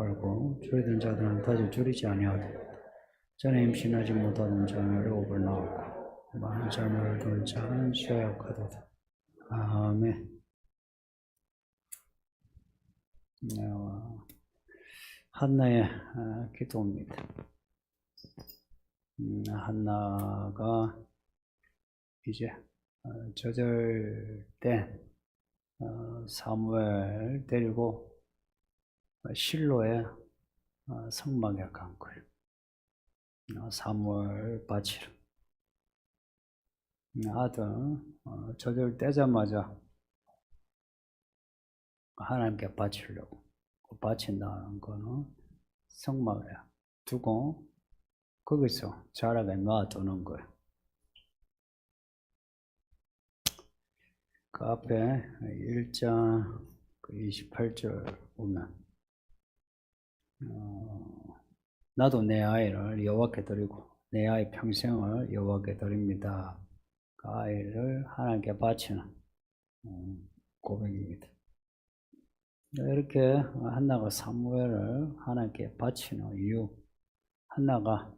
알고 줄이던 자들은 다시 줄이지 아니하되 전에 임신하지 못하던 자는 일곱을 낳았고 많은 삶을 둔 자는 쇠약하도다. 아멘. 한나의 기도입니다. 한나가 이제 저절 때 사무엘 데리고 실로에 성막에 간 거예요. 사무엘 바치러. 아들 저절 떼자마자 하나님께 바치려고. 바친다는 거는 성막에 두고 거기서 자라게 놔두는 거예요. 그 앞에 1장 28절 보면 나도 내 아이를 여호와께 드리고 내 아이 평생을 여호와께 드립니다. 그 아이를 하나님께 바치는 고백입니다. 이렇게 한나가 사무엘을 하나님께 바치는 이유, 한나가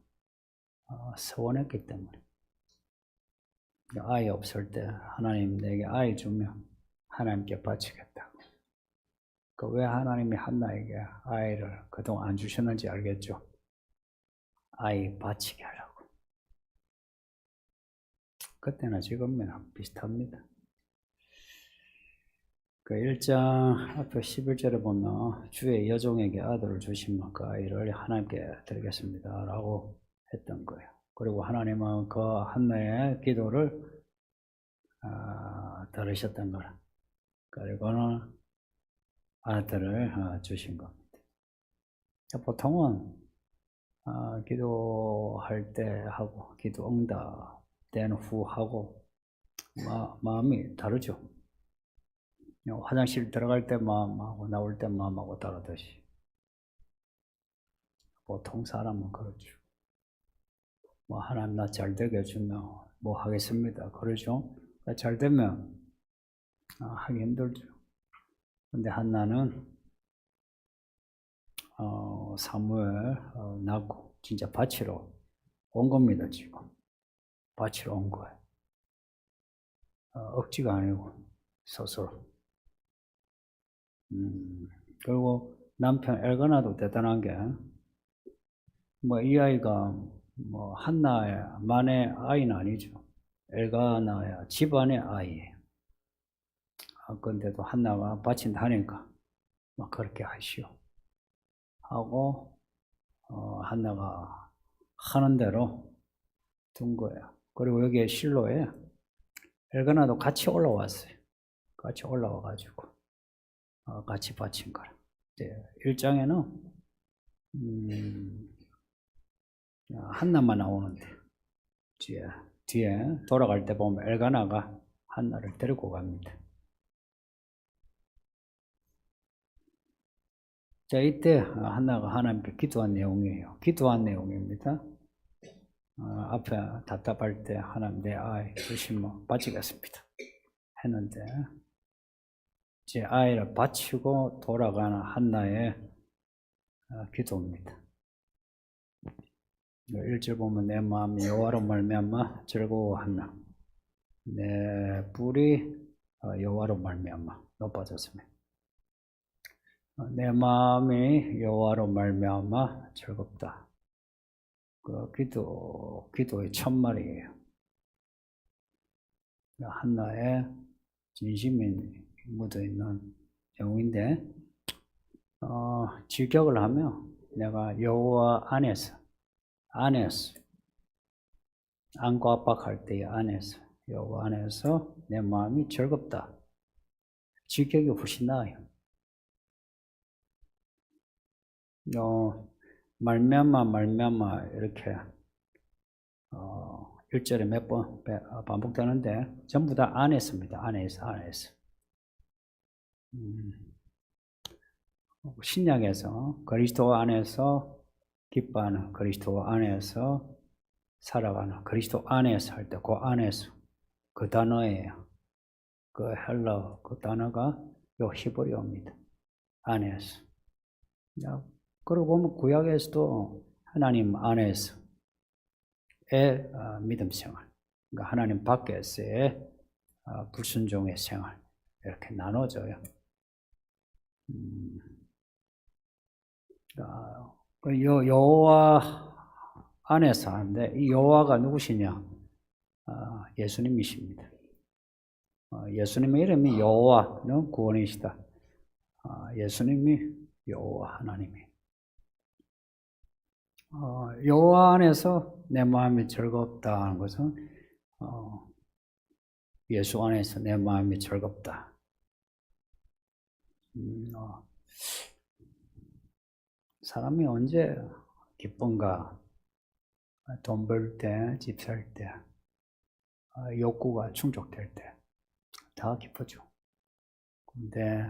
서원했기 때문에. 아이 없을 때 하나님 내게 아이 주면 하나님께 바치겠다고. 왜 하나님이 한나에게 아이를 그동안 안 주셨는지 알겠죠? 아이 바치게 하려고. 그때나 지금이나 비슷합니다. 그 1장 앞에 11절에 보면 주의 여종에게 아들을 주시면 그 아이를 하나님께 드리겠습니다 라고 했던 거예요. 그리고 하나님은 그 한나의 기도를 들으셨던 거라. 그리고는 아들을 주신 겁니다. 보통은 기도할 때 하고 기도 응답 된 후 하고 마음이 다르죠. 화장실 들어갈 때 마음하고 나올 때 마음하고 다르듯이 보통 사람은 그렇죠. 하나님 나 잘 되게 해주면 하겠습니다. 그러죠. 잘 되면 하기 힘들죠. 근데 한나는 사무엘 낳고 진짜 바치러 온 겁니다. 지금 바치러 온 거예요. 억지가 아니고 스스로. 그리고 남편 엘가나도 대단한 게 이 아이가 한나만의 아이는 아니죠. 엘가나야 집안의 아이예요. 그런데도 한나가 바친다니까 그렇게 하시오 하고 한나가 하는 대로 둔 거예요. 그리고 여기에 실로에 엘가나도 같이 올라왔어요. 같이 올라와가지고 같이 바친 거라. 1장에는 한나만 나오는데 뒤에 돌아갈 때 보면 엘가나가 한나를 데리고 갑니다. 자, 이때 한나가 하나님께 기도한 내용이에요. 기도한 내용입니다. 앞에 답답할 때 하나님 내 아이 주시면 바치겠습니다 했는데 제 아이를 바치고 돌아가는 한나의 기도입니다. 1절 보면 내 마음이 여호와로 말미암아 즐거워하나 내 뿔이 여호와로 말미암아 높아졌으며 내 마음이 여호와로 말미암아 즐겁다. 그 기도의 첫말이에요. 한나의 진심이 묻어있는 내용인데 직역을 하면 내가 여호와 안에서 안과 압박할 때의 안에서 여호와 안에서 내 마음이 즐겁다. 직역이 훨씬 나아요. 말미암아 이렇게 1절에 몇 번 반복되는데 전부 다 안에서입니다. 안에서. 신약에서 그리스도 안에서 기뻐하는, 그리스도 안에서 살아가는, 그리스도 안에서 할 때 그 안에서 그 단어예요. 그 헬라어 그 단어가 요 히브리어입니다. 안에서. 그리고 보면 구약에서도 하나님 안에서의 믿음 생활, 그러니까 하나님 밖에서의 불순종의 생활 이렇게 나눠져요. 여호와 안에서 하는데 이 여호와가 누구시냐? 예수님이십니다. 예수님의 이름이 여호와는 구원이시다. 예수님이 여호와 하나님이. 여호와 안에서 내 마음이 즐겁다 하는 것은 예수 안에서 내 마음이 즐겁다. 사람이 언제 기쁜가? 돈 벌 때, 집 살 때, 욕구가 충족될 때 다 기쁘죠. 근데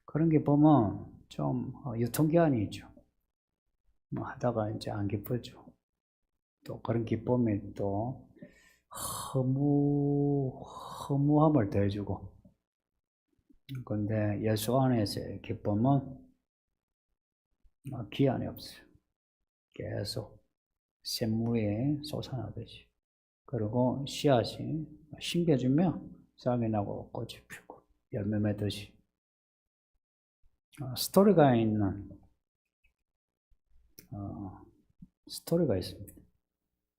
그런 게 보면 좀 유통기한이 있죠. 뭐 하다가 이제 안 기쁘죠. 또 그런 기쁨이 또 허무함을 더해주고. 근데 예수 안에서의 기쁨은 기한이 없어요. 계속 샘물이 솟아나듯이. 그리고 씨앗이 심겨주면 싹이 나고 꽃이 피고 열매 맺듯이. 스토리가 있습니다.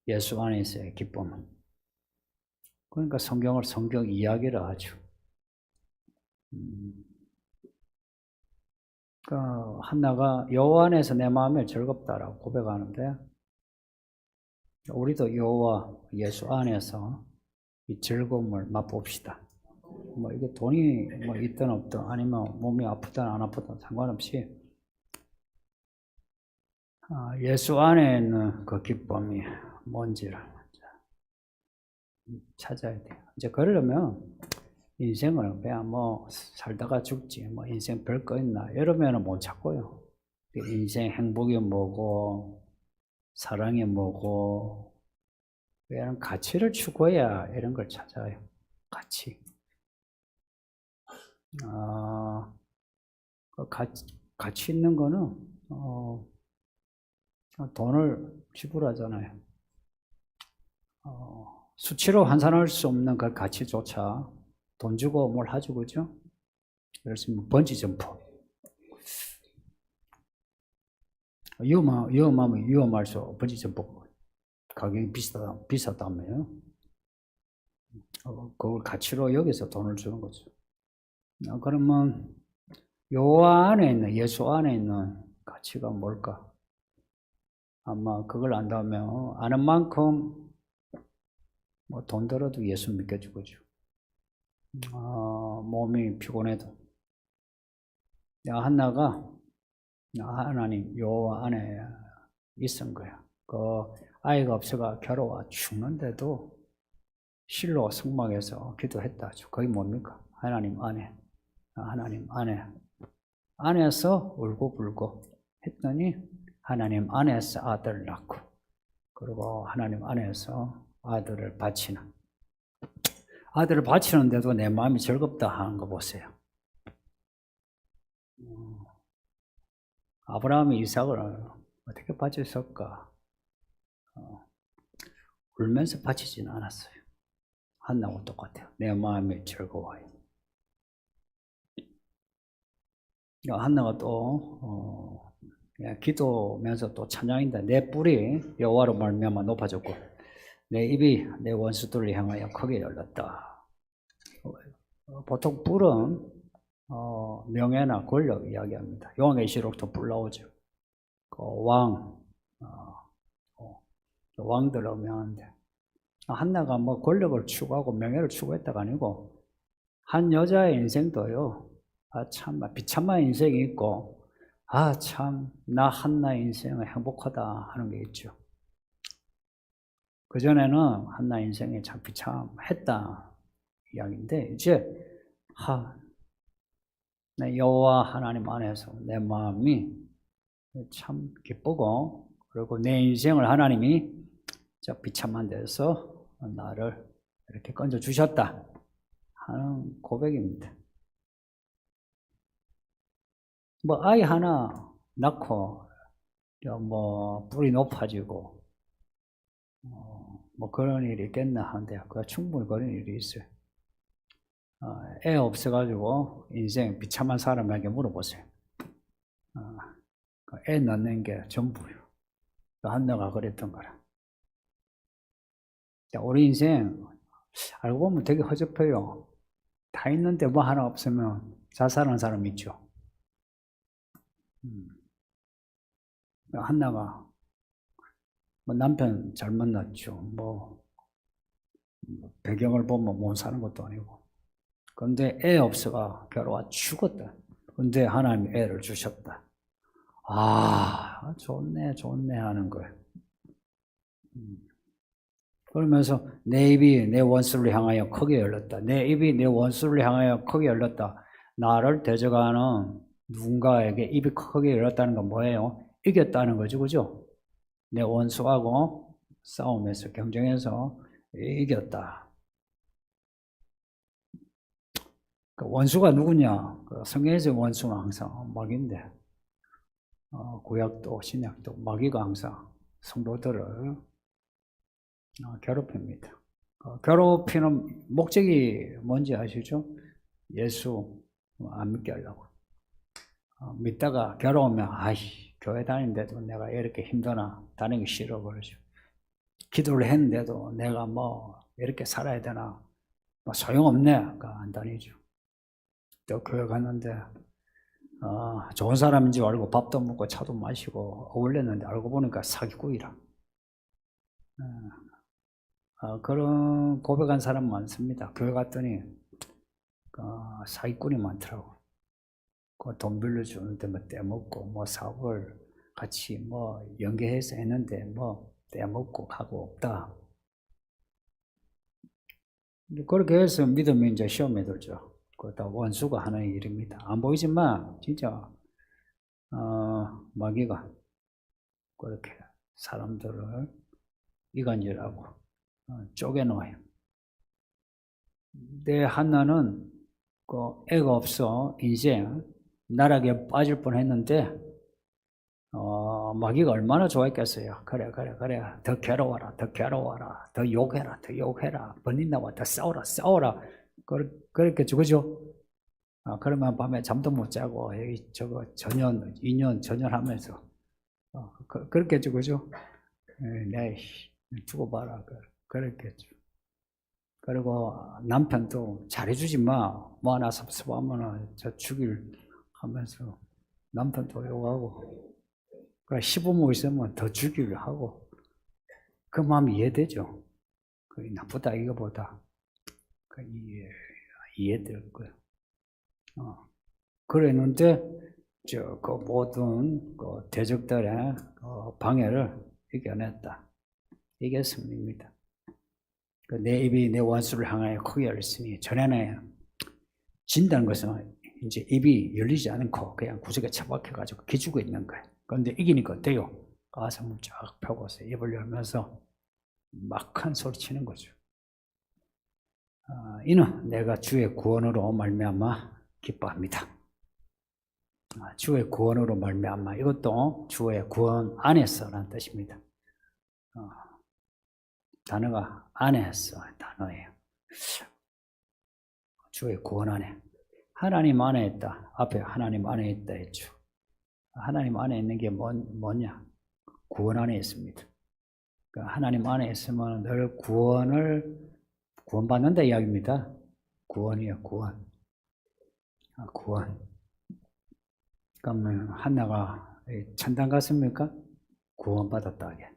예수 안에서의 기쁨은. 그러니까 성경 이야기를 하죠. 그러니까 한나가 여호와 안에서 내 마음이 즐겁다라고 고백하는데, 우리도 여호와 예수 안에서 이 즐거움을 맛봅시다. 뭐 이게 돈이 뭐 있든 없든 아니면 몸이 아프든 안 아프든 상관없이 예수 안에 있는 그 기쁨이 뭔지를 찾아야 돼요. 이제 그러려면 인생을 그냥 뭐 살다가 죽지 뭐 인생 별거 있나 이러면은 못 찾고요. 인생 행복이 뭐고 사랑이 뭐고 이런 가치를 추구해야 이런 걸 찾아요. 가치. 가치 있는 거는 돈을 지불하잖아요. 수치로 환산할 수 없는 그 가치조차 돈 주고 뭘 하죠, 그죠? 예를 들면 번지 점프. 위험하면 위험할수록 번지 점프 가격이 비싸다며요. 그걸 가치로 여기서 돈을 주는 거죠. 그러면 여호와 안에 있는 예수 안에 있는 가치가 뭘까? 아마 그걸 안다면 아는 만큼 뭐 돈 들어도 예수 믿겨주고죠. 몸이 피곤해도 한나가 하나님 여호와 안에 있은 거야. 그 아이가 없어가 괴로워 죽는데도 실로 성막에서 기도했다. 거기 뭡니까? 하나님 안에 안에서 울고불고 했더니 하나님 안에서 아들을 낳고, 그리고 하나님 안에서 아들을 바치는데도 내 마음이 즐겁다 하는 거 보세요. 아브라함이 이삭을 어떻게 바쳤을까? 울면서 바치지는 않았어요. 한나와 똑같아요. 내 마음이 즐거워요. 한나가 또 기도면서 또 찬양인데 내 뿔이 여호와로 말미암아 높아졌고 내 입이 내 원수들을 향하여 크게 열렸다. 보통 뿔은 명예나 권력 이야기합니다. 요한계시록도 뿔 나오죠. 그 왕들 의미하는데 한나가 뭐 권력을 추구하고 명예를 추구했다가 아니고 한 여자의 인생도요. 참 비참한 인생이 있고 참 나 한나의 인생은 행복하다 하는 게 있죠. 그전에는 한나 인생이 참 비참했다 이야기인데 이제 내 여호와 하나님 안에서 내 마음이 참 기쁘고, 그리고 내 인생을 하나님이 저 비참한 데서 나를 이렇게 건져 주셨다 하는 고백입니다. 뭐 아이 하나 낳고 뭐 뿔이 높아지고 뭐 그런 일이 있겠나 하는데 그 충분히 그런 일이 있어요. 애 없어가지고 인생 비참한 사람에게 물어보세요. 애 낳는 게 전부요. 한나가 그랬던 거라. 우리 인생 알고 보면 되게 허접해요. 다 있는데 뭐 하나 없으면 자살하는 사람 있죠. 한나가 뭐 남편 잘 만났죠. 뭐 배경을 보면 못 사는 것도 아니고. 근데 애 없어가 결혼와 죽었다. 근데 하나님이 애를 주셨다. 아, 좋네 하는 거예요. 그러면서 내 입이 내 원수를 향하여 크게 열렸다. 내 입이 내 원수를 향하여 크게 열렸다. 나를 대적하는 누군가에게 입이 크게 열렸다는 건 뭐예요? 이겼다는 거죠, 그죠? 내 원수하고 싸움에서 경쟁해서 이겼다. 그 원수가 누구냐? 그 성경에서 원수는 항상 마귀인데, 구약도 신약도 마귀가 항상 성도들을 괴롭힙니다. 괴롭히는 목적이 뭔지 아시죠? 예수 안 믿게 하려고. 믿다가 괴로우면 교회 다니는데도 내가 이렇게 힘드나 다니기 싫어 그러죠. 기도를 했는데도 내가 뭐 이렇게 살아야 되나 뭐 소용없네 안 다니죠. 또 교회 갔는데 좋은 사람인지 알고 밥도 먹고 차도 마시고 어울렸는데 알고 보니까 사기꾼이라. 그런 고백한 사람 많습니다. 교회 갔더니 사기꾼이 많더라고. 돈 빌려주는데 뭐 떼먹고 뭐 사업을 같이 뭐 연계해서 했는데 뭐 떼먹고 하고 없다. 그렇게 해서 믿음이 이제 시험에 들죠. 그다 원수가 하나의 일입니다. 안 보이지만 진짜 마귀가 그렇게 사람들을 이간질하고 쪼개놓아요. 내 한나는 애가 없어 인생 나락에 빠질 뻔했는데 마귀가 얼마나 좋아했겠어요. 그래 더 괴로워라 더 욕해라 번인 나와 더 싸워라 그랬겠죠, 그죠? 그러면 밤에 잠도 못 자고 저거 전연 2년 전연하면서 그랬겠죠, 그죠? 내 죽어봐라 그랬겠죠. 그리고 남편도 잘해주지 마. 뭐 하나 섭섭하면 저 죽일 하면서 남편도 욕하고 시부모 있으면 더 죽이려 하고 그 마음이 이해되죠. 그 나쁘다 이거보다 이해될 거예요. 그랬는데 그 모든 그 대적들의 방해를 이겨냈다. 이게 승리입니다. 내 입이 내 원수를 향하여 크게 열렸으니 전에는 진다는 것은 이제 입이 열리지 않고 그냥 구석에 처박혀가지고 기죽고 있는 거예요. 그런데 이기니까 어때요? 가슴을 쫙 펴고서 입을 열면서 막 큰 소리 치는 거죠. 이는 내가 주의 구원으로 말미암아 기뻐합니다. 주의 구원으로 말미암아 이것도 주의 구원 안에서라는 뜻입니다. 단어가 안에서 단어예요. 주의 구원 안에 하나님 안에 있다. 앞에 하나님 안에 있다 했죠. 하나님 안에 있는 게 뭐냐? 구원 안에 있습니다. 그러니까 하나님 안에 있으면 늘 구원받는다 이야기입니다. 구원이요, 구원. 구원. 그러면 한나가 천당 갔습니까? 구원받았다 하게.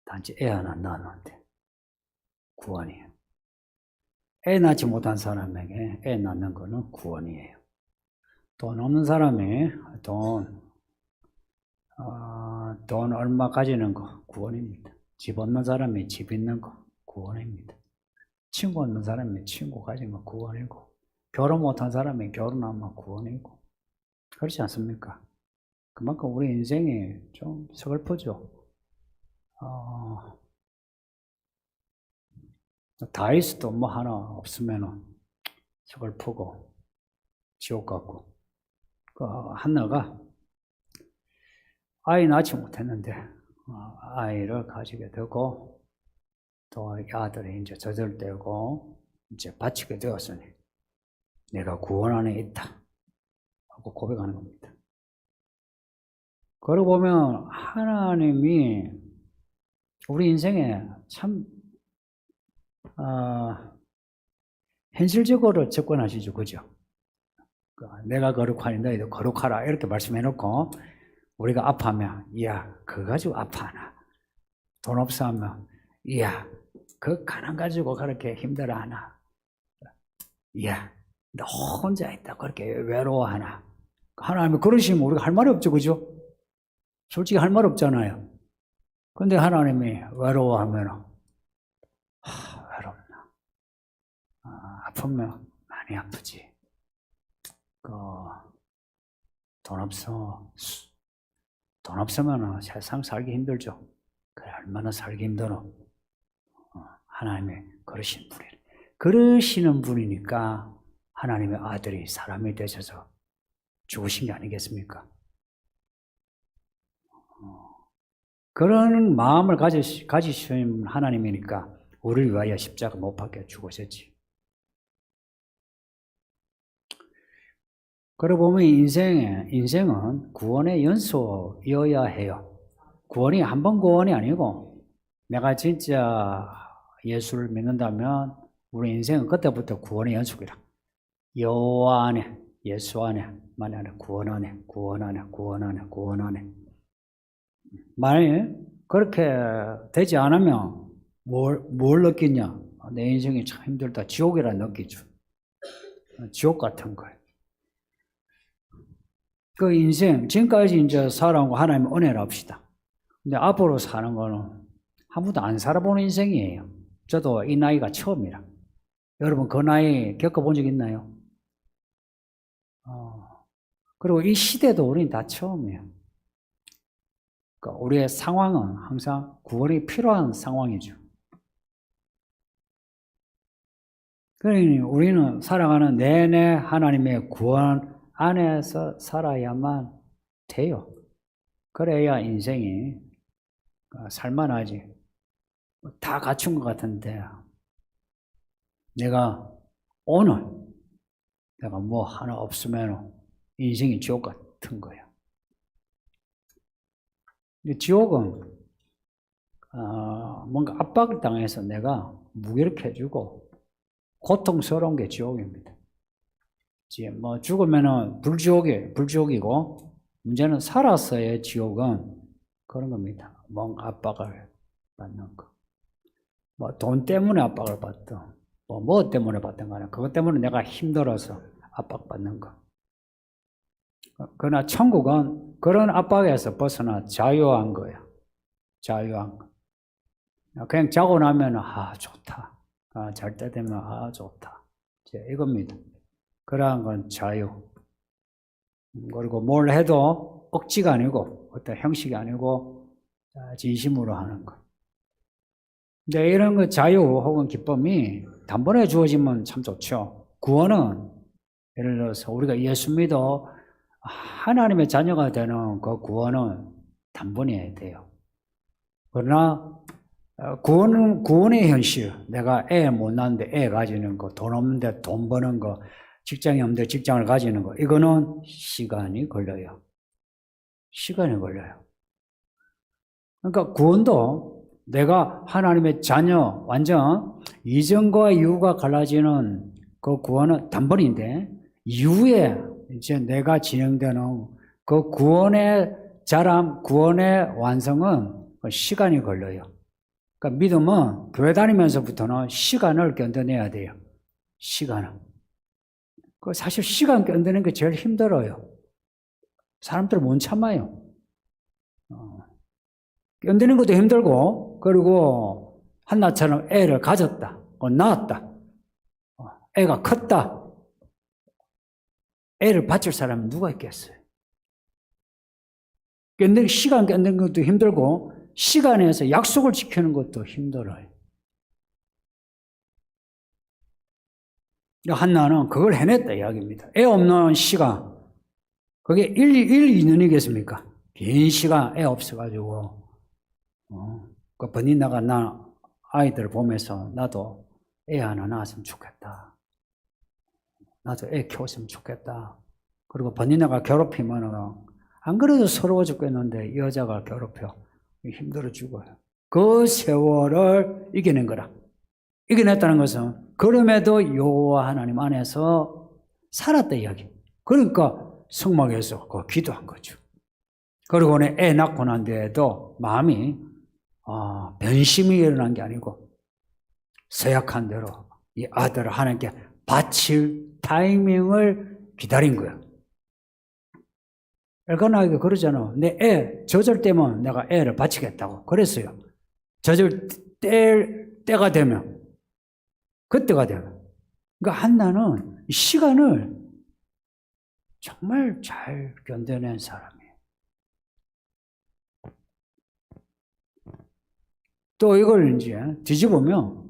단지 애 하나 낳았는데 구원이에요. 애 낳지 못한 사람에게 애 낳는 거는 구원이에요. 돈 없는 사람이 돈 얼마 가지는 거 구원입니다. 집 없는 사람이 집 있는 거 구원입니다. 친구 없는 사람이 친구 가진 거 구원이고 결혼 못한 사람이 결혼하면 구원이고 그렇지 않습니까? 그만큼 우리 인생이 좀 서글프죠. 다이스도 뭐 하나 없으면 서글프고 지옥 같고 한나가 아이 낳지 못했는데 아이를 가지게 되고 또 아들이 이제 젖을 떼고 이제 바치게 되었으니 내가 구원 안에 있다 하고 고백하는 겁니다. 그러고 보면 하나님이 우리 인생에 참 현실적으로 접근하시죠. 그죠? 내가 거룩하니 너희도 거룩하라 이렇게 말씀해놓고 우리가 아파하면 이야 그거 가지고 아파하나, 돈 없어 하면 이야 그 가난 가지고 그렇게 힘들어하나, 이야 너 혼자 있다 그렇게 외로워하나. 하나님이 그러시면 우리가 할 말이 없죠. 그죠? 솔직히 할 말 없잖아요. 근데 하나님이 외로워하면 외롭나, 아프면 많이 아프지. 돈 없으면 세상 살기 힘들죠. 그래, 얼마나 살기 힘들어. 하나님이 그러시는 분이니까 하나님의 아들이 사람이 되셔서 죽으신 게 아니겠습니까? 그런 마음을 가지신 하나님이니까 우리를 위하여 십자가 못 박혀 죽으셨지. 그러고 보면 인생은 구원의 연속이어야 해요. 구원이 한 번 구원이 아니고 내가 진짜 예수를 믿는다면 우리 인생은 그때부터 구원의 연속이라. 여호와 안에, 예수 안에, 만약에 구원 안에, 구원 안에, 구원 안에, 구원 안에. 만약에 그렇게 되지 않으면 뭘 느끼냐? 내 인생이 참 힘들다. 지옥이라 느끼죠. 지옥 같은 거예요. 그 인생, 지금까지 이제 살아온 거 하나님의 은혜를 합시다. 근데 앞으로 사는 거는 한 번도 안 살아본 인생이에요. 저도 이 나이가 처음이라. 여러분 그 나이 겪어본 적 있나요? 그리고 이 시대도 우리는 다 처음이에요. 그러니까 우리의 상황은 항상 구원이 필요한 상황이죠. 그러니 우리는 살아가는 내내 하나님의 구원 안에서 살아야만 돼요. 그래야 인생이 살만하지. 다 갖춘 것 같은데 내가 오늘 내가 뭐 하나 없으면 인생이 지옥 같은 거예요. 지옥은 뭔가 압박을 당해서 내가 무기력해지고 고통스러운 게 지옥입니다. 뭐 죽으면은 불지옥이고 문제는 살아서의 지옥은 그런 겁니다. 뭔가 압박을 받는 거. 뭐 돈 때문에 압박을 받든 뭐 때문에 받든 간에 그것 때문에 내가 힘들어서 압박받는 거. 그러나 천국은 그런 압박에서 벗어나 자유한 거예요. 자유한 거. 그냥 자고 나면 좋다. 잘 때 되면 좋다. 이겁니다. 그러한 건 자유. 그리고 뭘 해도 억지가 아니고 어떤 형식이 아니고 진심으로 하는 것. 근데 이런 거 자유 혹은 기쁨이 단번에 주어지면 참 좋죠. 구원은 예를 들어서 우리가 예수 믿어 하나님의 자녀가 되는 그 구원은 단번에 돼요. 그러나 구원의 현실, 내가 애 못 낳는데 애 가지는 거, 돈 없는데 돈 버는 거, 직장이 없는데 직장을 가지는 거, 이거는 시간이 걸려요. 시간이 걸려요. 그러니까 구원도 내가 하나님의 자녀, 완전 이전과 이후가 갈라지는 그 구원은 단번인데, 이후에 이제 내가 진행되는 그 구원의 자람, 구원의 완성은 시간이 걸려요. 그러니까 믿음은 교회 다니면서부터는 시간을 견뎌내야 돼요. 시간을. 사실 시간 견디는 게 제일 힘들어요. 사람들은 못 참아요. 견디는 것도 힘들고, 그리고 한나처럼 애를 가졌다, 낳았다, 애가 컸다. 애를 바칠 사람은 누가 있겠어요? 시간 견디는 것도 힘들고, 시간에서 약속을 지키는 것도 힘들어요. 한나는 그걸 해냈다 이야기입니다. 애 없는 시간, 그게 1, 2년이겠습니까? 긴 시간 애 없어가지고 그 번인나가 나 아이들 보면서 나도 애 하나 낳았으면 좋겠다. 나도 애 키웠으면 좋겠다. 그리고 번인나가 괴롭히면은 안 그래도 서러워 죽겠는데 이 여자가 괴롭혀 힘들어 죽어요. 그 세월을 이겨낸 거라. 이겨냈다는 것은 그럼에도 여호와 하나님 안에서 살았다 이야기. 그러니까 성막에서 그 기도한 거죠. 그리고 애 낳고 난 뒤에도 마음이 변심이 일어난 게 아니고 서약한 대로 이 아들을 하나님께 바칠 타이밍을 기다린 거예요. 엘가나에게 그러잖아. 내 애 저절때면 내가 애를 바치겠다고 그랬어요. 저절 때가 되면 그때가 되면. 그러니까 한나는 시간을 정말 잘 견뎌낸 사람이에요. 또 이걸 이제 뒤집으면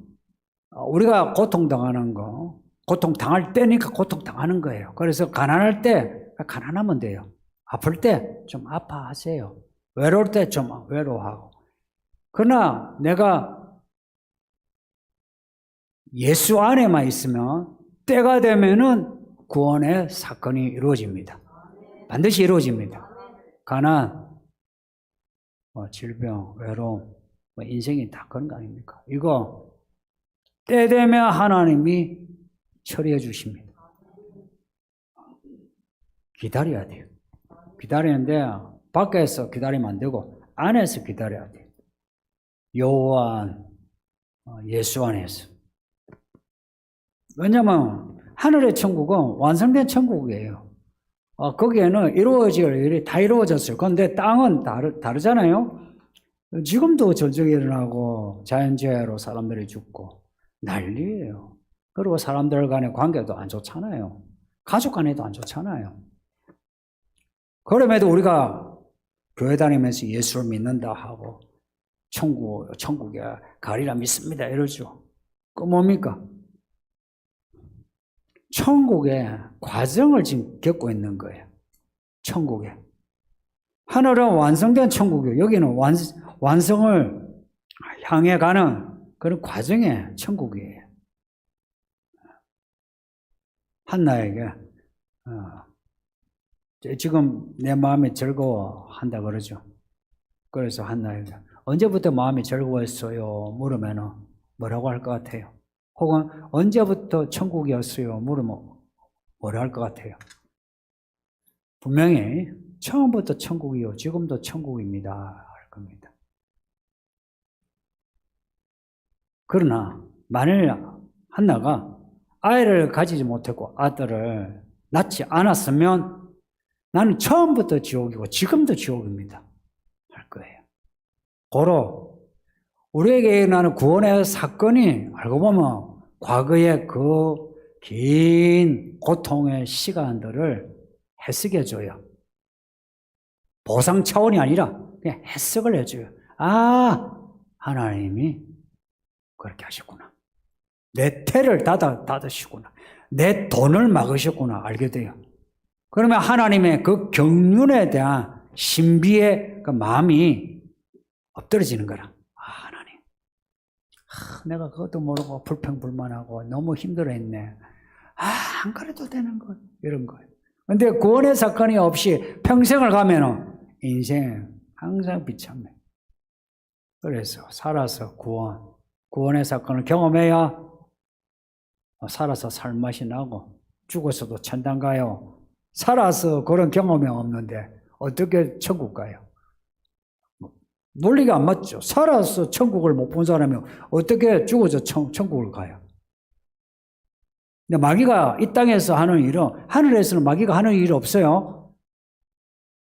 우리가 고통당하는 거, 고통당할 때니까 고통당하는 거예요. 그래서 가난할 때 가난하면 돼요. 아플 때 좀 아파하세요. 외로울 때 좀 외로워하고. 그러나 내가 예수 안에만 있으면 때가 되면은 구원의 사건이 이루어집니다. 반드시 이루어집니다. 가난, 질병, 외로움, 인생이 다 그런 거 아닙니까? 이거 때 되면 하나님이 처리해 주십니다. 기다려야 돼요. 기다리는데 밖에서 기다리면 안 되고 안에서 기다려야 돼요. 여호와 예수 안에서. 왜냐하면 하늘의 천국은 완성된 천국이에요. 거기에는 이루어질 일이 다 이루어졌어요. 그런데 땅은 다르잖아요. 지금도 전쟁이 일어나고 자연재해로 사람들이 죽고 난리예요. 그리고 사람들 간의 관계도 안 좋잖아요. 가족 간에도 안 좋잖아요. 그럼에도 우리가 교회 다니면서 예수를 믿는다 하고 천국에 가리라 믿습니다 이러죠. 그 뭡니까? 천국의 과정을 지금 겪고 있는 거예요. 천국에. 하늘은 완성된 천국이에요. 여기는 완성을 향해 가는 그런 과정의 천국이에요. 한나에게 지금 내 마음이 즐거워한다 그러죠. 그래서 한나에게 언제부터 마음이 즐거웠어요? 물으면 뭐라고 할 것 같아요? 혹은 언제부터 천국이었어요? 물으면 뭐라 할 것 같아요? 분명히 처음부터 천국이요. 지금도 천국입니다. 할 겁니다. 그러나 만일 한나가 아이를 가지지 못했고 아들을 낳지 않았으면 나는 처음부터 지옥이고 지금도 지옥입니다. 할 거예요. 고로 우리에게 일어나는 구원의 사건이 알고 보면 과거의 그 긴 고통의 시간들을 해석해줘요. 보상 차원이 아니라 그냥 해석을 해줘요. 하나님이 그렇게 하셨구나. 내 태를 닫으시구나. 내 돈을 막으셨구나. 알게 돼요. 그러면 하나님의 그 경륜에 대한 신비의 그 마음이 엎드러지는 거라. 하나님. 내가 그것도 모르고 불평불만하고 너무 힘들어했네. 안 그래도 되는 거. 이런 거예요. 근데 구원의 사건이 없이 평생을 가면은 인생 항상 비참해. 그래서 살아서 구원의 사건을 경험해야 살아서 살맛이 나고 죽어서도 천당 가요. 살아서 그런 경험이 없는데 어떻게 천국 가요? 논리가 안 맞죠. 살아서 천국을 못 본 사람이 어떻게 죽어서 천국을 가요? 근데 마귀가 이 땅에서 하는 일은 하늘에서는 마귀가 하는 일이 없어요.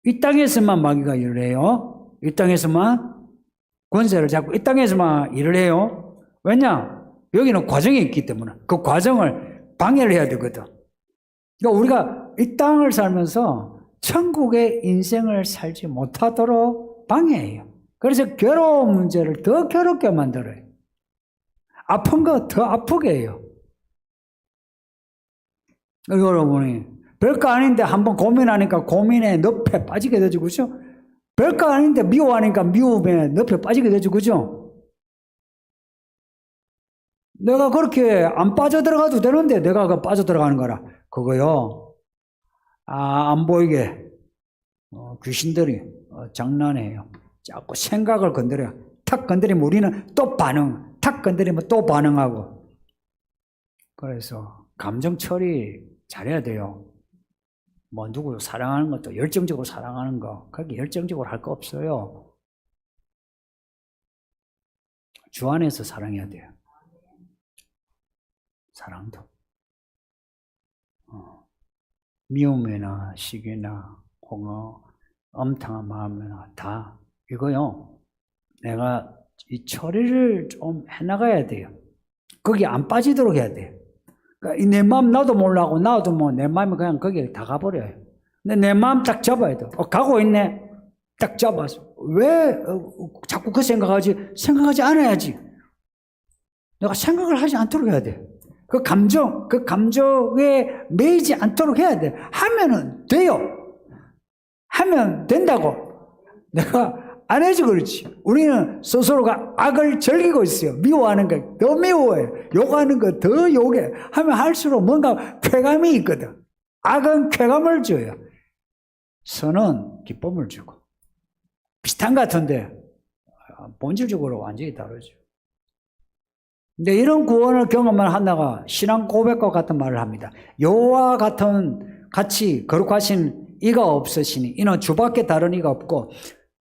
이 땅에서만 마귀가 일을 해요. 이 땅에서만 권세를 잡고 이 땅에서만 일을 해요. 왜냐? 여기는 과정이 있기 때문에 그 과정을 방해를 해야 되거든. 그러니까 우리가 이 땅을 살면서 천국의 인생을 살지 못하도록 방해해요. 그래서 괴로운 문제를 더 괴롭게 만들어요. 아픈 거 더 아프게 해요. 여러분이 별거 아닌데 한번 고민하니까 고민에 늪에 빠지게 되죠. 그렇죠? 별거 아닌데 미워하니까 미움에 늪에 빠지게 되죠. 그죠? 내가 그렇게 안 빠져들어가도 되는데 내가 그 빠져들어가는 거라. 그거요. 안 보이게 귀신들이 장난해요. 자꾸 생각을 건드려. 탁 건드리면 우리는 또 반응. 탁 건드리면 또 반응하고. 그래서 감정 처리 잘해야 돼요. 뭐 누구 사랑하는 것도 열정적으로 사랑하는 거. 그렇게 열정적으로 할 거 없어요. 주 안에서 사랑해야 돼요. 사랑도. 미움이나 시기나 혹은 엄탕한 마음이나 다 이거요. 내가 이 처리를 좀 해나가야 돼요. 거기 안 빠지도록 해야 돼요. 그러니까 내 마음 나도 몰라고 나도 뭐 내 마음이 그냥 거기에 다 가버려요. 근데 내 마음 딱 잡아야 돼. 가고 있네. 딱 잡아서. 왜 자꾸 그 생각하지? 생각하지 않아야지. 내가 생각을 하지 않도록 해야 돼. 그 감정에 매이지 않도록 해야 돼. 하면은 돼요. 하면 된다고. 내가 안 해서 그렇지. 우리는 스스로가 악을 즐기고 있어요. 미워하는 거 더 미워해. 욕하는 거 더 욕해. 하면 할수록 뭔가 쾌감이 있거든. 악은 쾌감을 줘요. 선은 기쁨을 주고. 비슷한 것 같은데 본질적으로 완전히 다르죠. 근데 이런 구원을 경험을 하다가 신앙 고백과 같은 말을 합니다. 여호와 같이 거룩하신 이가 없으시니 이는 주밖에 다른 이가 없고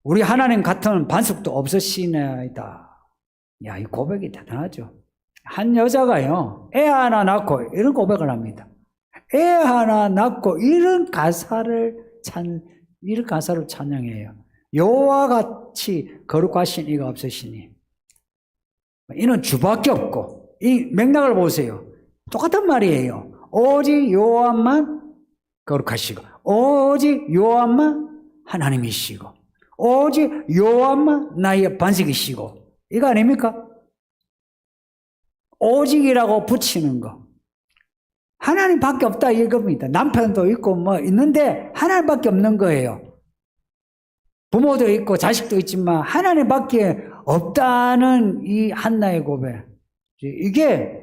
우리 하나님 같은 반석도 없으시나이다. 야, 이 고백이 대단하죠. 한 여자가요, 애 하나 낳고 이런 고백을 합니다. 애 하나 낳고 이런 가사를 찬양해요. 여호와 같이 거룩하신 이가 없으시니 이는 주밖에 없고 이 맥락을 보세요. 똑같은 말이에요. 오직 여호와만 거룩하시고 오직 여호와만 하나님이시고 오직 여호와만 나의 반석이시고 이거 아닙니까? 오직이라고 붙이는 거. 하나님밖에 없다 이겁니다. 남편도 있고 뭐 있는데 하나님밖에 없는 거예요. 부모도 있고 자식도 있지만 하나님밖에 없다는 이 한나의 고백. 이게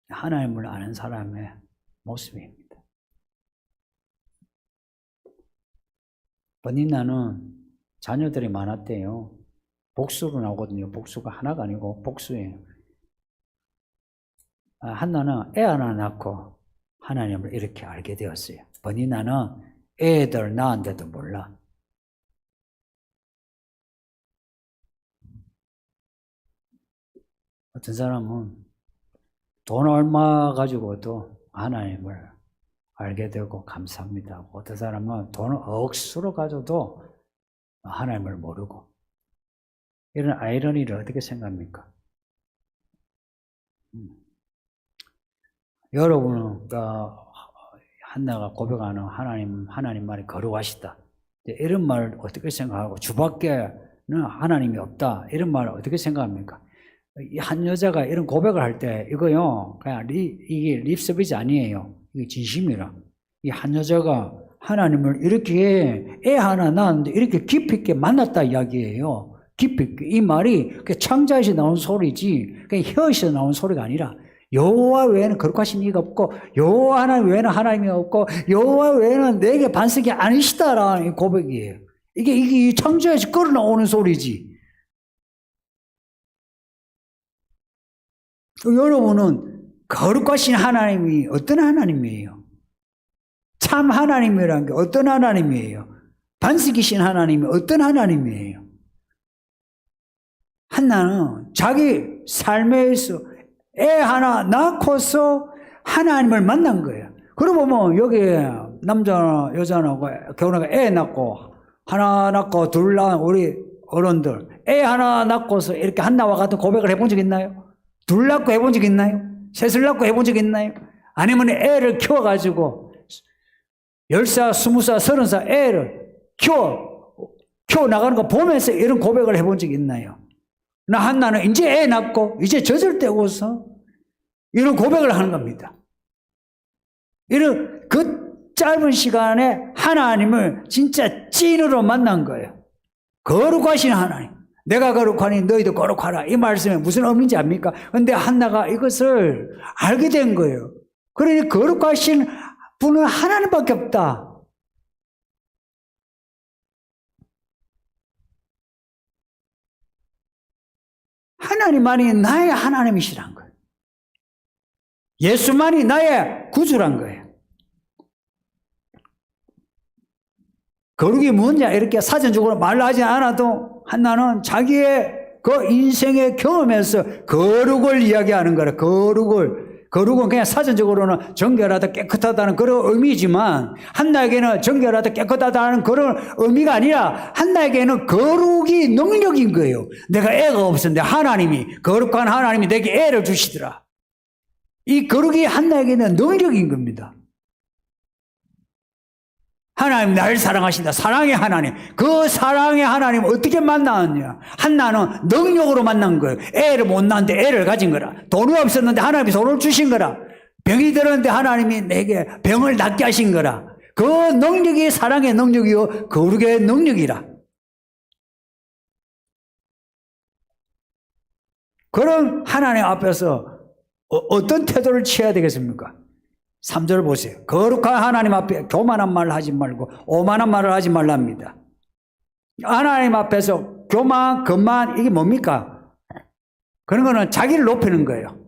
하나님을 아는 사람의 모습입니다. 버니나는 자녀들이 많았대요. 복수로 나오거든요. 복수가 하나가 아니고 복수예요. 한나는 애 하나 낳고 하나님을 이렇게 알게 되었어요. 버니나는 애들 낳았는데도 몰라. 어떤 사람은 돈 얼마 가지고도 하나님을 알게 되고 감사합니다. 어떤 사람은 돈을 억수로 가져도 하나님을 모르고. 이런 아이러니를 어떻게 생각합니까? 여러분은 한나가 고백하는 하나님 말이 거룩하시다. 이런 말을 어떻게 생각하고 주밖에는 하나님이 없다. 이런 말을 어떻게 생각합니까? 이 한 여자가 이런 고백을 할 때 이거요 그냥 이게 립서비스 아니에요. 이게 진심이라. 이 한 여자가 하나님을 이렇게 애 하나 낳았는데 이렇게 깊이 있게 만났다 이야기예요. 깊이 있게. 이 말이 창자에서 나온 소리지 그냥 혀에서 나온 소리가 아니라 여호와 외에는 거룩하신 이가 없고 여호와 하나님 외에는 하나님이 없고 여호와 외에는 내게 반석이 아니시다라는 고백이에요. 이게 창자에서 끌어나오는 소리지. 여러분은 거룩하신 하나님이 어떤 하나님이에요? 참 하나님이라는 게 어떤 하나님이에요? 반석이신 하나님이 어떤 하나님이에요? 한나는 자기 삶에서 애 하나 낳고서 하나님을 만난 거예요. 그러고 보면 여기 남자나 여자나 결혼하고 애 낳고 하나 낳고 둘 낳은 우리 어른들 애 하나 낳고서 이렇게 한나와 같은 고백을 해본 적 있나요? 둘 낳고 해본 적 있나요? 셋을 낳고 해본 적 있나요? 아니면 애를 키워가지고 10살, 20살, 30살 애를 키워 나가는 거 보면서 이런 고백을 해본 적 있나요? 나 한나는 이제 애 낳고 이제 젖을 떼고서 이런 고백을 하는 겁니다. 이런 짧은 시간에 하나님을 진짜 찐으로 만난 거예요. 거룩하신 하나님. 내가 거룩하니 너희도 거룩하라. 이 말씀에 무슨 의미인지 압니까? 근데 한나가 이것을 알게 된 거예요. 그러니 거룩하신 분은 하나님밖에 없다. 하나님만이 나의 하나님이시란 거예요. 예수만이 나의 구주란 거예요. 거룩이 뭐냐 이렇게 사전적으로 말하지 않아도 한나는 자기의 그 인생의 경험에서 거룩을 이야기하는 거라. 거룩은 그냥 사전적으로는 정결하다 깨끗하다는 그런 의미지만 한나에게는 정결하다 깨끗하다는 그런 의미가 아니라 한나에게는 거룩이 능력인 거예요. 내가 애가 없었는데 하나님이 거룩한 하나님이 내게 애를 주시더라. 이 거룩이 한나에게는 능력인 겁니다. 하나님 나를 사랑하신다. 사랑의 하나님. 그 사랑의 하나님 어떻게 만났냐? 한나는 능력으로 만난 거예요. 애를 못 낳았는데 애를 가진 거라. 돈이 없었는데 하나님이 돈을 주신 거라. 병이 들었는데 하나님이 내게 병을 낫게 하신 거라. 그 능력이 사랑의 능력이요 거룩의 능력이라. 그런 하나님 앞에서 어떤 태도를 취해야 되겠습니까? 3절 보세요. 거룩한 하나님 앞에 교만한 말을 하지 말고 오만한 말을 하지 말랍니다. 하나님 앞에서 교만, 거만 이게 뭡니까? 그런 거는 자기를 높이는 거예요.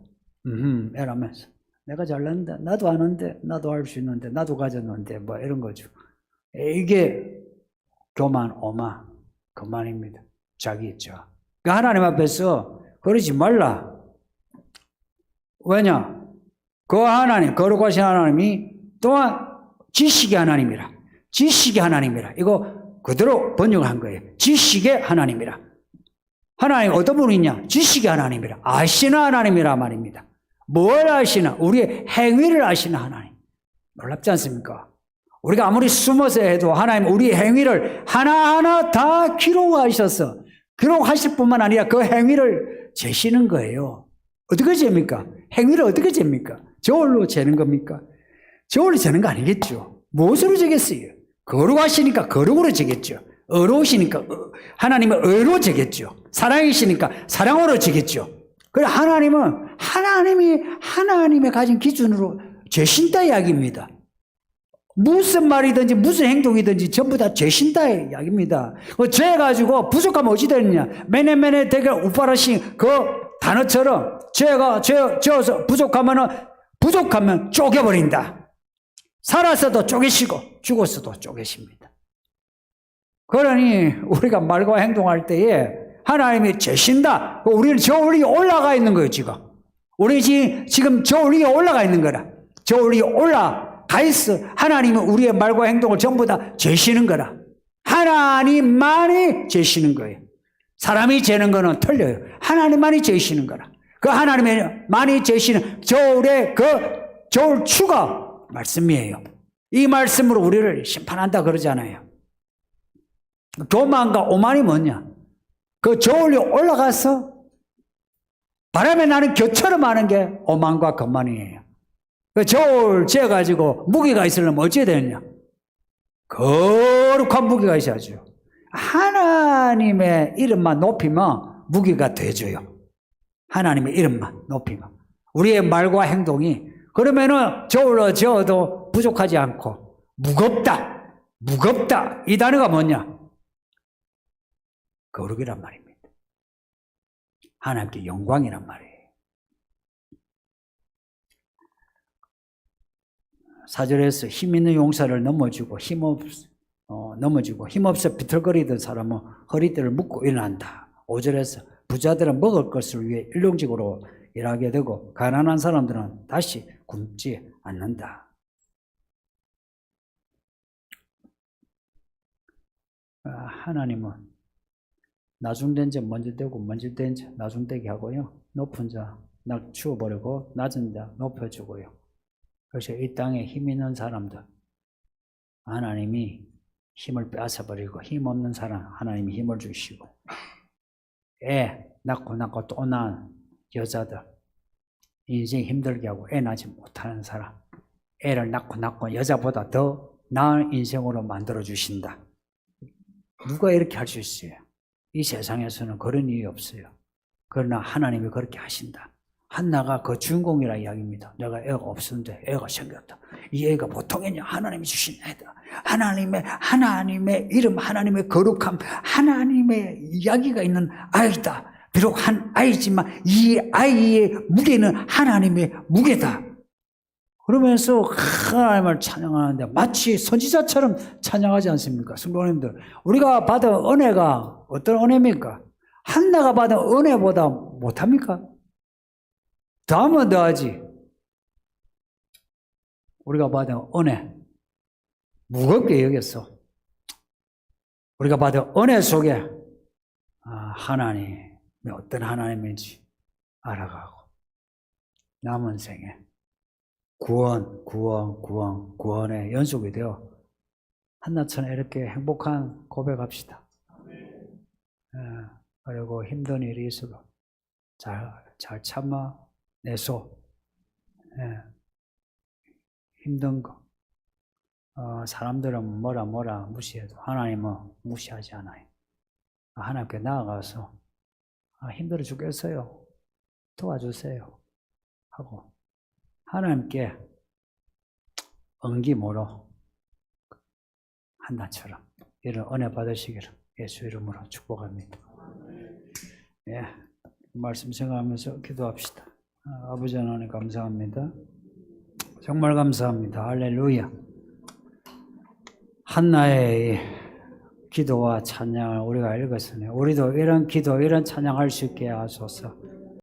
이러면서 내가 잘났는데 나도 아는데 나도 할 수 있는데 나도 가졌는데 뭐 이런 거죠. 이게 교만, 오만, 거만입니다. 자기 있죠. 그러니까 하나님 앞에서 그러지 말라. 왜냐? 그 하나님, 거룩하신 하나님이 또한 지식의 하나님이라. 지식의 하나님이라. 이거 그대로 번역을 한 거예요. 지식의 하나님이라. 하나님 어떤 분이냐? 지식의 하나님이라. 아시는 하나님이라 말입니다. 뭘 아시나? 우리의 행위를 아시는 하나님. 놀랍지 않습니까? 우리가 아무리 숨어서 해도 하나님 우리의 행위를 하나하나 다 기록하셔서 기록하실 뿐만 아니라 그 행위를 재시는 거예요. 어떻게 잽니까? 행위를 어떻게 잽니까? 저울로 재는 겁니까? 저울로 재는 거 아니겠죠. 무엇으로 재겠어요? 거룩하시니까 거룩으로 재겠죠. 의로우시니까 하나님은 의로 재겠죠. 사랑이시니까 사랑으로 재겠죠. 그래 하나님은 하나님이 하나님의 가진 기준으로 재신다 이야기입니다. 무슨 말이든지 무슨 행동이든지 전부 다 재신다의 이야기입니다. 죄 가지고 부족하면 어찌 되느냐? 메네메네 되게 우파라신 그 단어처럼 죄가 죄어서 부족하면 쪼개버린다. 살았어도 쪼개시고 죽었어도 쪼개십니다. 그러니 우리가 말과 행동할 때에 하나님이 재신다. 우리는 저 올리에 올라가 있는 거예요 지금. 우리 지금 저 올리에 올라가 있는 거라. 저 올리에 올라가 있어. 하나님은 우리의 말과 행동을 전부 다 재시는 거라. 하나님만이 재시는 거예요. 사람이 재는 거는 틀려요. 하나님만이 재시는 거라. 그 하나님만이 재시는 저울의 그 저울추가 말씀이에요. 이 말씀으로 우리를 심판한다 그러잖아요. 교만과 오만이 뭐냐? 그 저울이 올라가서 바람에 나는 겨처럼 하는 게 오만과 거만이에요. 그 저울 재가지고 무게가 있으려면 어찌해야 되느냐? 거룩한 무게가 있어야죠. 하나님의 이름만 높이면 무게가 돼져요. 하나님의 이름만 높이면. 우리의 말과 행동이 그러면은 저울로 재어도 부족하지 않고 무겁다. 무겁다. 이 단어가 뭐냐? 거룩이란 말입니다. 하나님께 영광이란 말이에요. 사절에서 힘 있는 용사를 넘어지고 힘없어 비틀거리던 사람은 허리띠를 묶고 일어난다. 5절에서 부자들은 먹을 것을 위해 일용직으로 일하게 되고 가난한 사람들은 다시 굶지 않는다. 하나님은 나중된 자 먼저 되고 먼저 된 자 나중되게 하고요. 높은 자 낮추어버리고 낮은 자 높여주고요. 그래서 이 땅에 힘 있는 사람들 하나님이 힘을 빼앗아버리고 힘없는 사람 하나님이 힘을 주시고 애 낳고 또 낳은 여자들 인생 힘들게 하고 애 낳지 못하는 사람 애를 낳고 여자보다 더 나은 인생으로 만들어 주신다. 누가 이렇게 할 수 있어요? 이 세상에서는 그런 일이 없어요. 그러나 하나님이 그렇게 하신다. 한나가 그 주인공이라 이야기입니다. 내가 애가 없었는데 애가 생겼다. 이 애가 보통이냐? 하나님이 주신 애다. 하나님의 이름, 하나님의 거룩함, 하나님의 이야기가 있는 아이다. 비록 한 아이지만 이 아이의 무게는 하나님의 무게다. 그러면서 하나님을 찬양하는데 마치 선지자처럼 찬양하지 않습니까? 성도님들, 우리가 받은 은혜가 어떤 은혜입니까? 한나가 받은 은혜보다 못합니까? 더하면 더하지. 우리가 받은 은혜 무겁게 여겼어. 우리가 받은 은혜 속에 하나님이 어떤 하나님인지 알아가고 남은 생에 구원의 연속이 되어 한나처럼 이렇게 행복한 고백합시다. 그리고 힘든 일이 있어도 잘 참아내서 힘든 거 사람들은 뭐라 무시해도 하나님은 무시하지 않아요. 하나님께 나아가서 힘들어 죽겠어요. 도와주세요. 하고 하나님께 엉기모로 한나처럼 이런 은혜 받으시기를 예수 이름으로 축복합니다. 예, 말씀 생각하면서 기도합시다. 아버지 하나님 감사합니다. 정말 감사합니다. 할렐루야. 한나의 기도와 찬양을 우리가 읽었으니 우리도 이런 기도, 이런 찬양할 수 있게 하소서.